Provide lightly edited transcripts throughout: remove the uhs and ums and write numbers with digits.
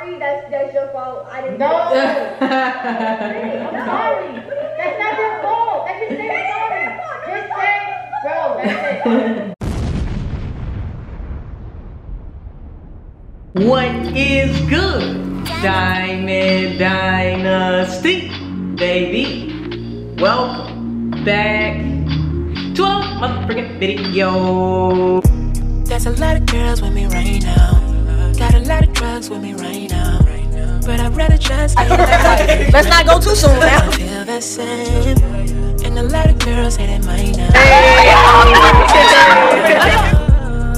sorry. That's your fault. I didn't. No. I'm sorry. That's not your fault. That's just say sorry. Just say, bro. That's it. What is good? Diamond Dynasty, baby. Welcome back to a motherfucking video. There's a lot of girls with me right now. Got a lot of drugs with me right now. But I'd rather just feel like let's not go too soon now. I feel the same. And a lot of girls say they might not.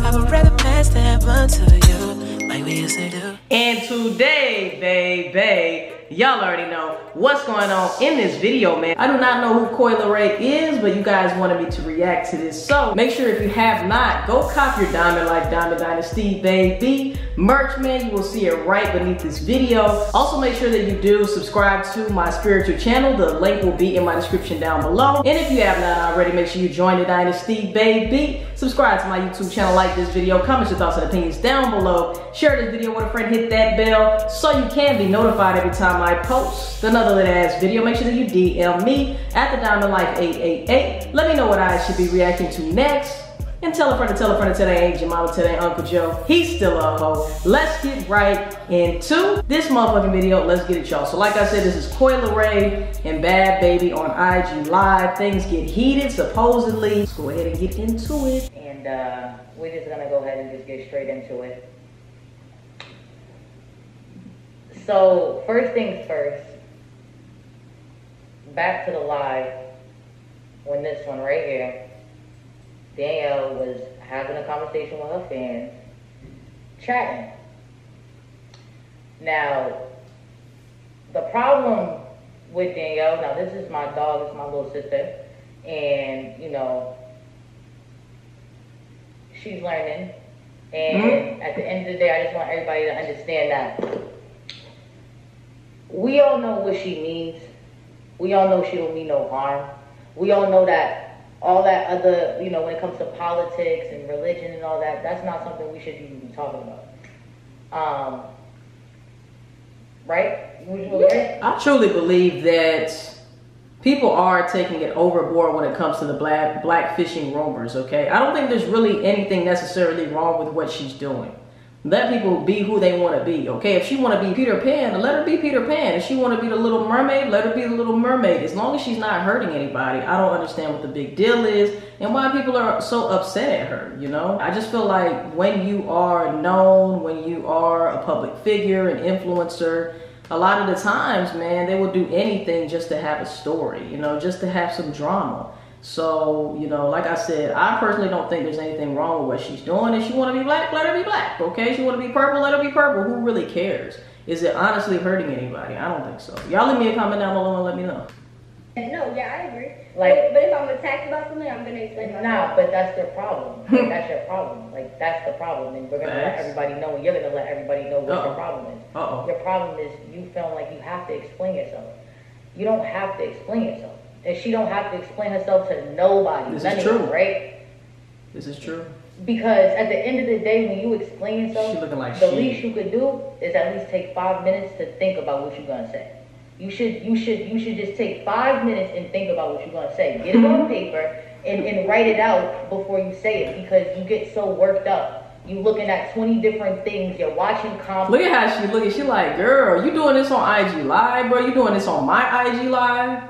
I would rather pass that one to you, like we used to do. And today, baby, y'all already know what's going on in this video, man. I do not know who Coi Leray is, but you guys wanted me to react to this. So make sure if you have not, go cop your Diamond Life, Diamond Dynasty, baby merch, man. You will see it right beneath this video. Also make sure that you do subscribe to my spiritual channel. The link will be in my description down below. And if you have not already, make sure you join the Dynasty, baby. Subscribe to my YouTube channel, like this video, comment your thoughts and opinions down below. Share this video with a friend, hit that bell so you can be notified every time I post another little ass video. Make sure that you DM me at the Diamond Life 888. Let me know what I should be reacting to next. And tell a friend to tell a friend to tell they ain't your mama, tell they ain't Uncle Joe. He's still a hoe. Let's get right into this motherfucking video. Let's get it, y'all. So like I said, this is Coi Leray and Bhad Bhabie on IG Live. Things get heated, supposedly. Let's go ahead and get into it. And we're just gonna go ahead and just get straight into it. So first things first. Back to the live. When this one right here. Danielle was having a conversation with her fans, chatting. Now, the problem with Danielle, now this is my dog, this is my little sister, and you know, she's learning. And at the end of the day, I just want everybody to understand that we all know what she needs. We all know she don't mean no harm. We all know that all that other, you know, when it comes to politics and religion and all that, that's not something we should even be talking about. Right? Would you agree? I truly believe that people are taking it overboard when it comes to the blackfishing rumors, okay? I don't think there's really anything necessarily wrong with what she's doing. Let people be who they want to be, okay? If she want to be Peter Pan, let her be Peter Pan. If she want to be the Little Mermaid, let her be the Little Mermaid. As long as she's not hurting anybody, I don't understand what the big deal is and why people are so upset at her, you know? I just feel like when you are known, when you are a public figure, an influencer, a lot of the times, man, they will do anything just to have a story, you know, just to have some drama. So, you know, like I said, I personally don't think there's anything wrong with what she's doing. If she want to be black, let her be black, okay? If she want to be purple, let her be purple. Who really cares? Is it honestly hurting anybody? I don't think so. Y'all leave me a comment down below and let me know. No, yeah, I agree. Like, but if I'm attacked about something, I'm gonna explain myself. Nah, but that's their problem. Like, that's your problem. Like, that's the problem. And we're gonna let everybody know, and you're gonna let everybody know what your problem is. Your problem is you feel like you have to explain yourself. You don't have to explain yourself. And she don't have to explain herself to nobody. This is true, right? This is true. Because at the end of the day, when you explain yourself, she looking like the least you could do is at least take 5 minutes to think about what you're gonna say. You should just take 5 minutes and think about what you're gonna say. Get it on paper and write it out before you say it, because you get so worked up. You looking at 20 different things. You're watching comments. Look at how she looking. She like, girl, you doing this on IG Live, bro? You doing this on my IG Live?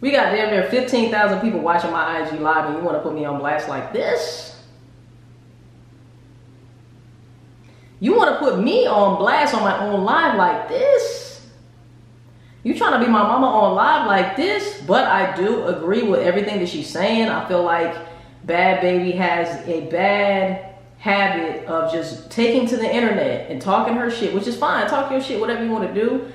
We got damn near 15,000 people watching my IG Live, and you want to put me on blast like this? You want to put me on blast on my own live like this? You trying to be my mama on live like this? But I do agree with everything that she's saying. I feel like Bhad Bhabie has a bad habit of just taking to the internet and talking her shit, which is fine. Talk your shit, whatever you want to do.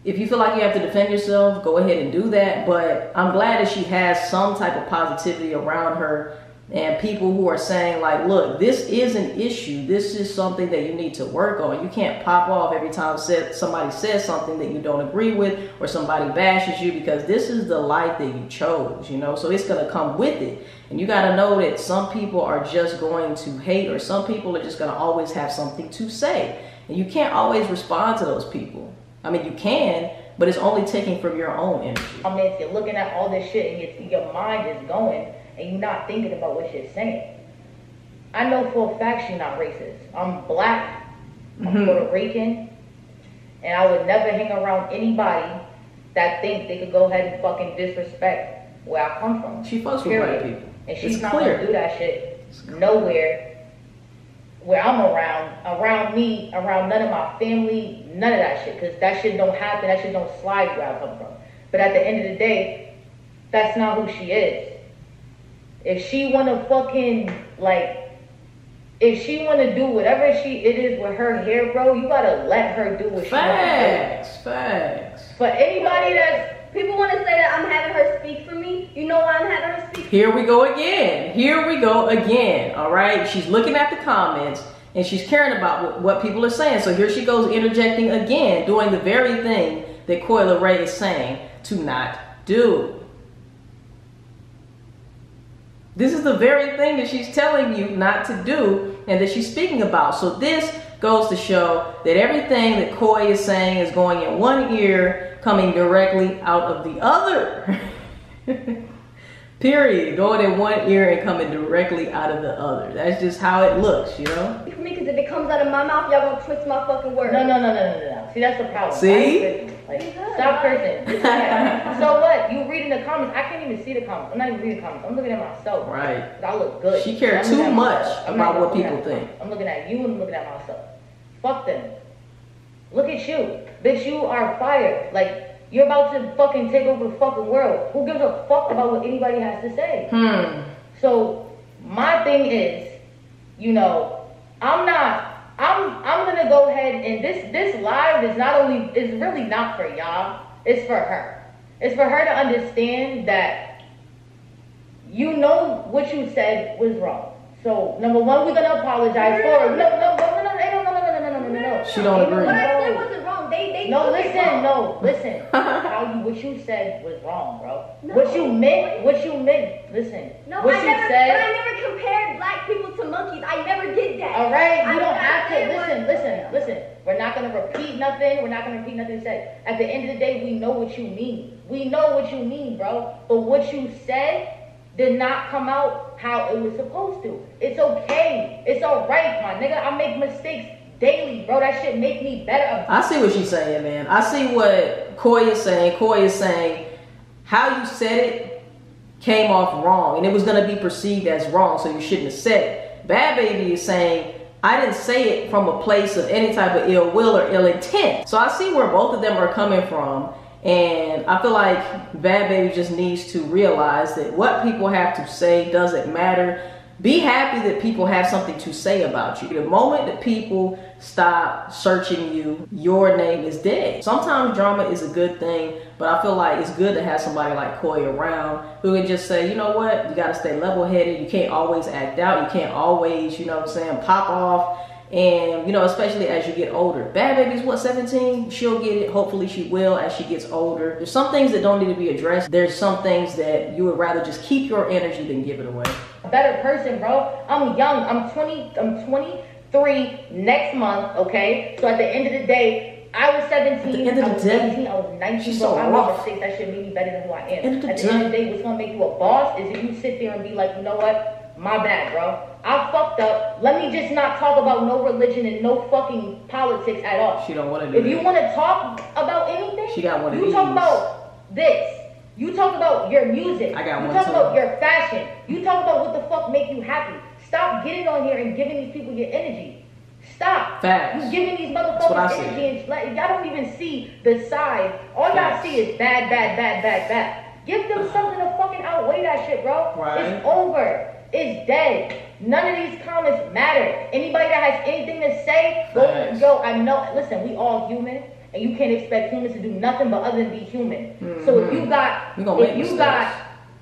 If you feel like you have to defend yourself, go ahead and do that. But I'm glad that she has some type of positivity around her and people who are saying like, look, this is an issue. This is something that you need to work on. You can't pop off every time somebody says something that you don't agree with or somebody bashes you, because this is the life that you chose, you know? So it's going to come with it. And you got to know that some people are just going to hate, or some people are just going to always have something to say. And you can't always respond to those people. I mean, you can, but it's only taking from your own energy. I mean, if you're looking at all this shit and your mind is going and you're not thinking about what you're saying. I know for a fact she's not racist. I'm black, I'm Puerto Rican, and I would never hang around anybody that think they could go ahead and fucking disrespect where I come from. She fucks with white people. And she's not gonna do that shit nowhere where I'm around me, around none of my family, none of that shit. Because that shit don't happen, that shit don't slide where I come from. But at the end of the day, that's not who she is. If she wanna fucking, like, if she wanna do whatever it is with her hair, bro, you gotta let her do what she wants to do. Facts. For anybody that's... People want to say that I'm having her speak for me. You know why I'm having her speak? Here we go again. All right. She's looking at the comments and she's caring about what people are saying. So here she goes interjecting again, doing the very thing that Coi Leray is saying to not do. This is the very thing that she's telling you not to do and that she's speaking about. So this goes to show that everything that Coi is saying is going in one ear, coming directly out of the other. Period. Going in one ear and coming directly out of the other. That's just how it looks, you know? For me, because if it comes out of my mouth, y'all gonna twist my fucking words. No. See, that's the problem. See? Like, stop cursing. So what? You reading the comments. I can't even see the comments. I'm not even reading the comments. I'm looking at myself. Right. I look good. She cares too much about what people think. I'm looking at you and I'm looking at myself. Fuck them. Look at you. Bitch, you are fire. Like, you're about to fucking take over the fucking world. Who gives a fuck about what anybody has to say? So, my thing is, you know, I'm gonna go ahead and this live is really not for y'all. It's for her. It's for her to understand that you know what you said was wrong. So, number one, we're gonna apologize for it. No. She don't agree. What I said wasn't wrong. They No, listen. What you said was wrong, bro. No. What you meant, listen. No, what I you never, said. but I never compared black people to monkeys. I never did that. All right, you don't have to. Listen. We're not gonna repeat nothing. You said. At the end of the day, we know what you mean. We know what you mean, bro. But what you said did not come out how it was supposed to. It's okay. It's all right, my nigga. I make mistakes daily, bro. That shit make me better. I see what she's saying, man. I see what Coi is saying. Coi is saying how you said it came off wrong and it was going to be perceived as wrong, so you shouldn't have said it. Bhad Bhabie is saying I didn't say it from a place of any type of ill will or ill intent. So I see where both of them are coming from, and I feel like Bhad Bhabie just needs to realize that what people have to say doesn't matter. Be happy that people have something to say about you. The moment that people stop searching you, your name is dead. Sometimes drama is a good thing, but I feel like it's good to have somebody like Coi around who can just say, you know what, you gotta stay level-headed. You can't always act out. You can't always, you know what I'm saying, pop off. And, you know, especially as you get older. Bhad Bhabie's what, 17? She'll get it. Hopefully she will as she gets older. There's some things that don't need to be addressed. There's some things that you would rather just keep your energy than give it away. A better person, bro. I'm young. I'm 23 next month, okay? So at the end of the day, I was 17. At the end of the I was day, 18. I was 19. she's So so I rough. made mistakes that should make me better than who I am. End of the At the end of the day, what's gonna make you a boss is if you sit there and be like, you know what? My bad, bro. I fucked up. Let me just not talk about no religion and no fucking politics at all. She don't want to do If you want to talk about anything, she got one of you these. talk about this. You talk about your music. I got you one talk too. about your fashion. You talk about what the fuck make you happy. Stop getting on here and giving these people your energy. Stop. Facts. You giving these That's what I motherfuckers see. energy and like, y'all don't even see the side. All y'all Facts. see is bad. Give them something to fucking outweigh that shit, bro. Right. It's over. It's dead. None of these comments matter. Anybody that has anything to say, go. I know. Listen, we all human, and you can't expect humans to do nothing but other than be human. So if you got,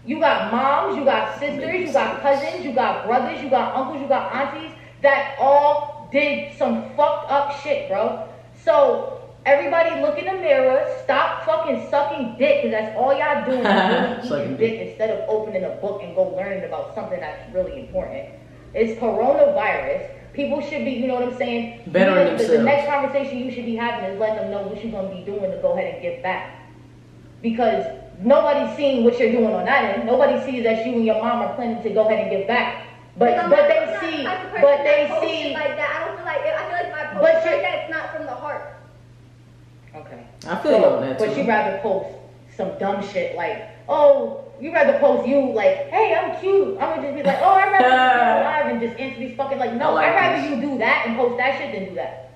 you got moms, you got sisters, you got cousins, you got brothers, you got uncles, you got aunties that all did some fucked up shit, bro. So everybody look in the mirror, stop fucking sucking dick, because that's all y'all doing is really eating dick instead of opening a book and go learning about something that's really important. It's coronavirus. People should be, you know what I'm saying? Better on themselves. The next conversation you should be having is letting them know what you're going to be doing to go ahead and give back. Because nobody's seeing what you're doing on that end. Nobody sees that you and your mom are planning to go ahead and give back. But they see like that. I don't feel like I feel like my post like that, it's not from the heart. Okay. I feel you on that too. But you'd rather post some dumb shit like, oh, you'd rather post you like, hey, I'm cute. I'm gonna just be like, oh, I'd rather be alive and just answer these fucking like, no, I'd rather you do that and post that shit than do that.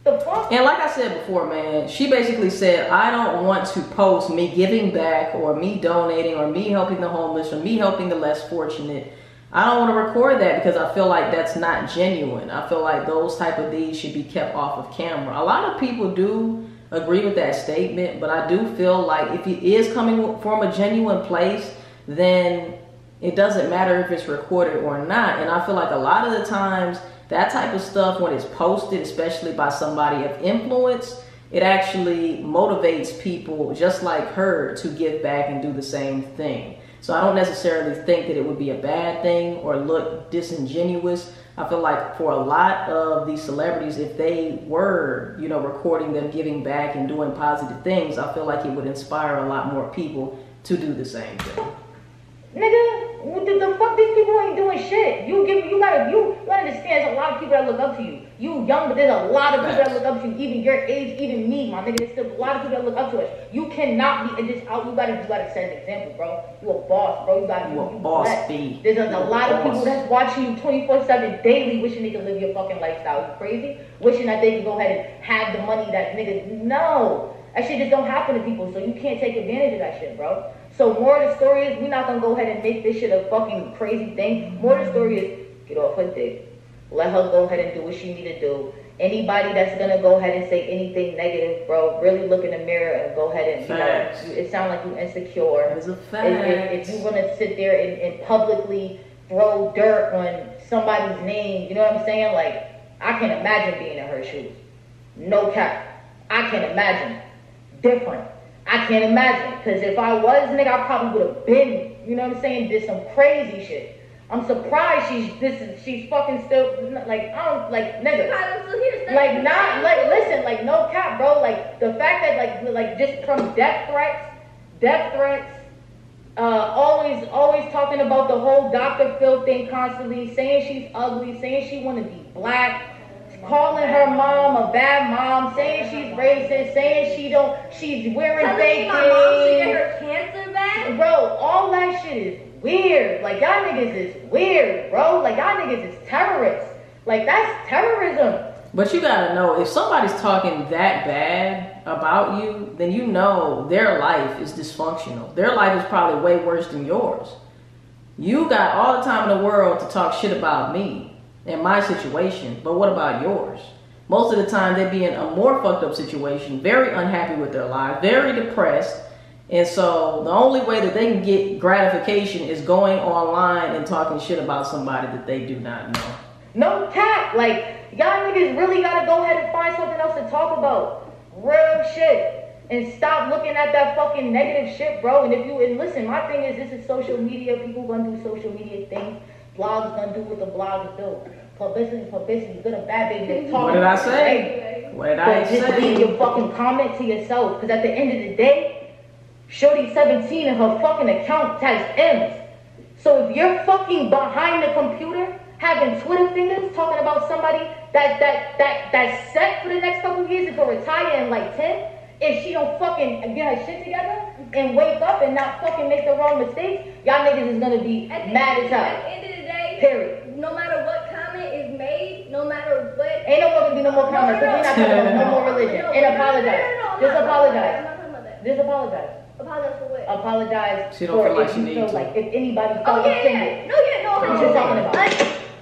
The fuck? And like I said before, man, she basically said, I don't want to post me giving back or me donating or me helping the homeless or me helping the less fortunate. I don't want to record that because I feel like that's not genuine. I feel like those type of deeds should be kept off of camera. A lot of people do agree with that statement, but I do feel like if it is coming from a genuine place, then it doesn't matter if it's recorded or not. And I feel like a lot of the times that type of stuff, when it's posted, especially by somebody of influence, it actually motivates people just like her to give back and do the same thing. So I don't necessarily think that it would be a bad thing or look disingenuous. I feel like for a lot of these celebrities, if they were, you know, recording them giving back and doing positive things, I feel like it would inspire a lot more people to do the same thing. Nigga, what the fuck? These people ain't doing shit. You gotta understand there's a lot of people that look up to you. You young, but there's a lot of people that look up to you. Even your age, even me, my nigga. There's still a lot of people that look up to us. You cannot be just out. You gotta set an example, bro. You a boss, bro. You a boss B. There's a lot of people that's watching you 24/7 daily, wishing they could live your fucking lifestyle. You crazy? Wishing that they could go ahead and have the money that nigga. No, that shit just don't happen to people. So you can't take advantage of that shit, bro. So more of the story is, we're not gonna go ahead and make this shit a fucking crazy thing. More of the story is, get off her dick. Let her go ahead and do what she need to do. Anybody that's gonna go ahead and say anything negative, bro, really look in the mirror and go ahead and, you know, it sounds like you insecure. It's a fact. If you wanna sit there and publicly throw dirt on somebody's name, you know what I'm saying? Like, I can imagine being in her shoes. No cap. I can imagine. Different. I can't imagine, because if I was, nigga, I probably would have been, you know what I'm saying, did some crazy shit. I'm surprised she's fucking still, like, I don't, like, nigga. Like, not, like, listen, like, no cap, bro. Like, the fact that, like, just from death threats, always talking about the whole Dr. Phil thing constantly, saying she's ugly, saying she want to be black, calling her mom a bad mom, saying she's racist, saying she's wearing fake things. My mom should get her cancer back. Bro, all that shit is weird. Like, y'all niggas is weird, bro. Like, y'all niggas is terrorists. Like, that's terrorism. But you gotta know, if somebody's talking that bad about you, then you know their life is dysfunctional. Their life is probably way worse than yours. You got all the time in the world to talk shit about me in my situation, but what about yours? Most of the time they be in a more fucked up situation, very unhappy with their life, very depressed, and so the only way that they can get gratification is going online and talking shit about somebody that they do not know. No cap. Like, y'all niggas really gotta go ahead and find something else to talk about. Real shit. And stop looking at that fucking negative shit, bro. And listen, my thing is, this is social media. People gonna do social media things. Blogs gonna do what the blogs do. Publicity, good or bad, baby. What did I say? What did I say? Just leave your fucking comment to yourself. Because at the end of the day, Shorty 17 and her fucking account has M's. So if you're fucking behind the computer, having Twitter fingers, talking about somebody that's set for the next couple of years and can retire in like 10, if she don't fucking get her shit together and wake up and not fucking make the wrong mistakes, y'all niggas is gonna be mad as hell. At the end of the day, period. No matter what comment is made, no matter what, ain't no more gonna be no more comments. We're not talking about no more religion. And apologize. Just apologize. I'm not talking about that. Just apologize. Apologize for what? Apologize she don't for feel like if she you feel needs like to. if anybody felt offended. No. What you talking about?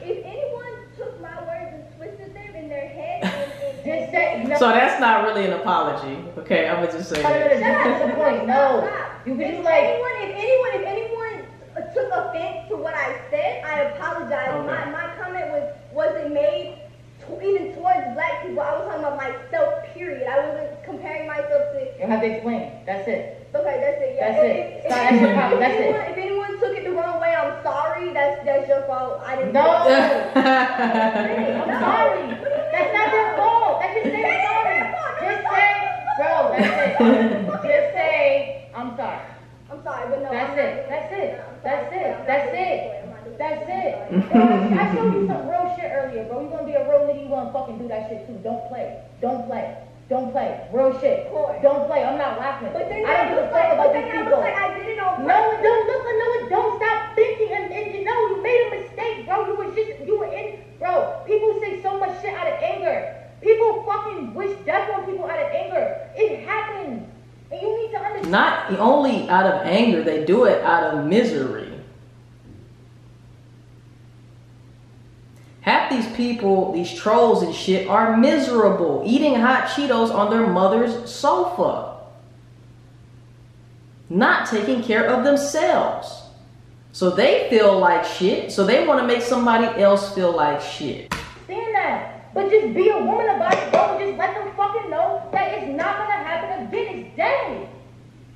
If anyone took my words and twisted them in their head and Just say, no. So that's not really an apology. Okay, I'm gonna just say that. That's the point. No. You can just like. If anyone took offense to what I said, I apologize. Okay. My comment wasn't made even towards black people. I was talking about myself, period. I wasn't comparing myself to. You have to explain. That's it. Okay, that's it. Yeah. That's it. That's your problem. That's it. If anyone took it the wrong way, I'm sorry. that's your fault. I didn't. No. I'm sorry. That's not their fault. That's just their sorry. Just say, bro. That's it. Just say, I'm sorry. I'm sorry, but no. That's it. That's it. That's it. That's it. That's it. Bro, I showed you some real shit earlier, bro. You gonna be a real nigga, you gonna fucking do that shit too. Don't play. Don't play. Don't play. Real shit. Don't play. I'm not laughing. But then I don't give a fuck about these people. Like I did it on purpose. No, it don't look like, no, it don't. Stop thinking and you know, you made a mistake, bro. You were in, bro. People say so much shit out of anger. People fucking wish death on people out of anger. It happens. And you need to understand. Not only out of anger, they do it out of misery. Half these people, these trolls and shit, are miserable, eating hot Cheetos on their mother's sofa. Not taking care of themselves. So they feel like shit, so they want to make somebody else feel like shit. Saying that, but just be a woman about it, bro. Just let them fucking know that it's not gonna happen again. It's dead.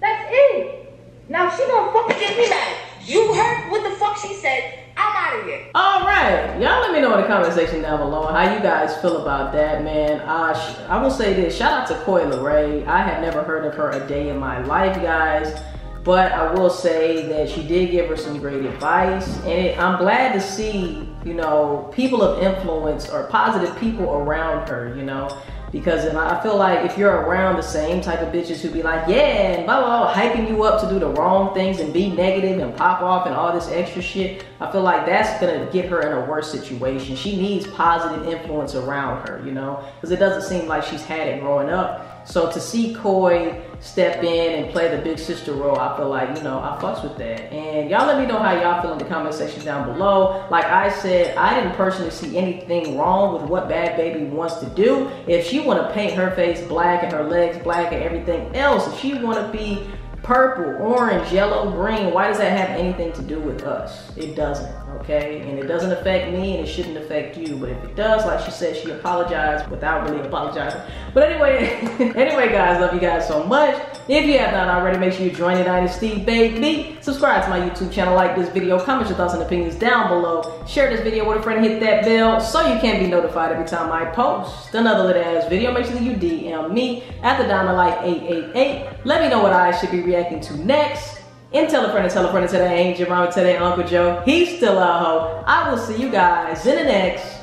That's it. Now she gonna fucking get me mad. You heard what the fuck she said. I'm out of here. All right, y'all let me know in the comment section down below how you guys feel about that, man. I will say this, shout out to Coi Leray. I have never heard of her a day in my life, guys. But I will say that she did give her some great advice. And I'm glad to see, you know, people of influence or positive people around her, you know. Because I feel like if you're around the same type of bitches who be like, yeah, and blah, blah, blah, hyping you up to do the wrong things and be negative and pop off and all this extra shit, I feel like that's gonna get her in a worse situation. She needs positive influence around her, you know, because it doesn't seem like she's had it growing up. So to see Coi step in and play the big sister role, I feel like, you know, I fucks with that. And y'all let me know how y'all feel in the comment section down below. Like I said, I didn't personally see anything wrong with what Bhad Bhabie wants to do. If she want to paint her face black and her legs black and everything else, if she want to be purple, orange, yellow, green, why does that have anything to do with us? It doesn't, okay? And it doesn't affect me and it shouldn't affect you. But if it does, like she said, she apologized without really apologizing. But anyway, guys, love you guys so much. If you have not already, make sure you join the Dynasty, baby. Subscribe to my YouTube channel, like this video, comment your thoughts and opinions down below. Share this video with a friend, hit that bell so you can be notified every time I post another lit ass video. Make sure that you DM me at TheDiamondLife888. Let me know what I should be reacting to next. And tell a friend and tell a friend and tell that ain't your mama, tell that Uncle Joe. He's still a hoe. I will see you guys in the next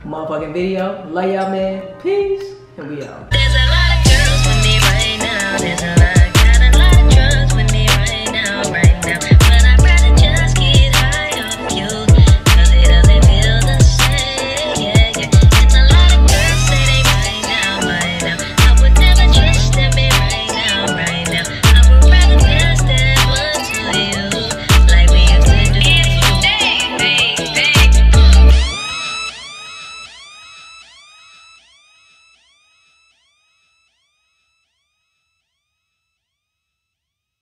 motherfucking video. Love y'all, man. Peace. And we out. There's a lot of girls with me right now. There's a lot.